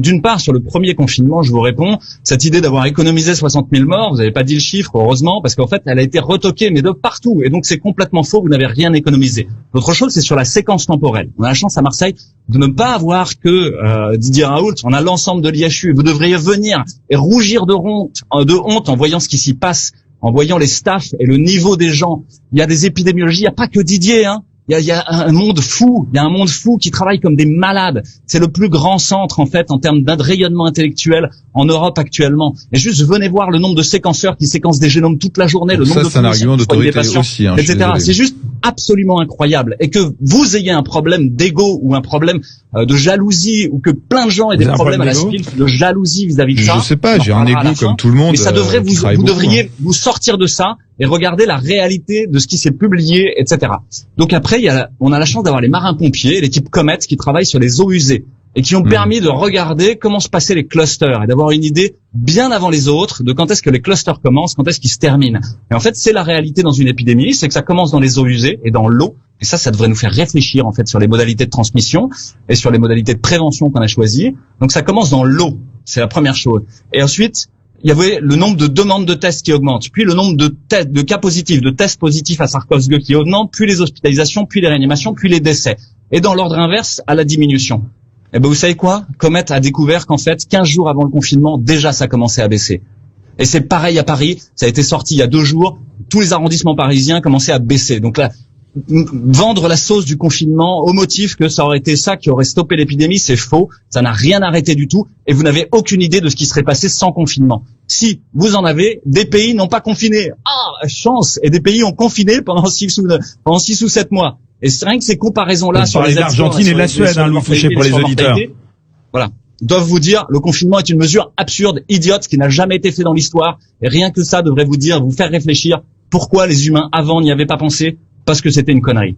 d'une part, sur le premier confinement, je vous réponds, cette idée d'avoir économisé 60 000 morts, vous n'avez pas dit le chiffre, heureusement, parce qu'en fait, elle a été retoquée, mais de partout. Et donc, c'est complètement faux, vous n'avez rien économisé. L'autre chose, c'est sur la séquence temporelle. On a la chance à Marseille de ne pas avoir que Didier Raoult. On a l'ensemble de l'IHU. Vous devriez venir et rougir de honte en voyant ce qui s'y passe, en voyant les staffs et le niveau des gens. Il y a des épidémiologies, il n'y a pas que Didier, hein. Il y a un monde fou, qui travaille comme des malades. C'est le plus grand centre, en fait, en termes de rayonnement intellectuel en Europe actuellement. Et juste, venez voir le nombre de séquenceurs qui séquencent des génomes toute la journée, le nombre de c'est un argument d'autorité aussi, etc. C'est juste absolument incroyable. Et que vous ayez un problème d'ego ou un problème de jalousie, ou que plein de gens aient des problèmes à la SPILF de jalousie vis-à-vis de ça. Je sais pas, j'ai un ego comme tout le monde. Mais ça devrait vous devriez vous sortir de ça et regarder la réalité de ce qui s'est publié, etc. Donc après, on a la chance d'avoir les marins-pompiers, les types Comet, qui travaillent sur les eaux usées et qui ont permis de regarder comment se passaient les clusters et d'avoir une idée bien avant les autres de quand est-ce que les clusters commencent, quand est-ce qu'ils se terminent. Et en fait, c'est la réalité dans une épidémie, c'est que ça commence dans les eaux usées et dans l'eau. Et ça devrait nous faire réfléchir en fait sur les modalités de transmission et sur les modalités de prévention qu'on a choisies. Donc ça commence dans l'eau, c'est la première chose. Et ensuite, il y avait le nombre de demandes de tests qui augmente, puis le nombre de cas positifs, de tests positifs à SARS-CoV-2 qui augmente, puis les hospitalisations, puis les réanimations, puis les décès. Et dans l'ordre inverse, à la diminution. Et ben vous savez quoi? Comet a découvert qu'en fait, 15 jours avant le confinement, déjà ça commençait à baisser. Et c'est pareil à Paris, ça a été sorti il y a 2 jours, tous les arrondissements parisiens commençaient à baisser. Donc là, vendre la sauce du confinement au motif que ça aurait été ça qui aurait stoppé l'épidémie, c'est faux. Ça n'a rien arrêté du tout et vous n'avez aucune idée de ce qui serait passé sans confinement. Si vous en avez, des pays n'ont pas confiné. Ah, chance! Et des pays ont confiné pendant 6 ou 7 mois. Et c'est rien que ces comparaisons-là sur les l'Argentine et la Suède, Louis Fouché, pour les auditeurs. Voilà. Doivent vous dire, le confinement est une mesure absurde, idiote, qui n'a jamais été fait dans l'histoire. Et rien que ça devrait vous faire réfléchir pourquoi les humains avant n'y avaient pas pensé. Parce que c'était une connerie.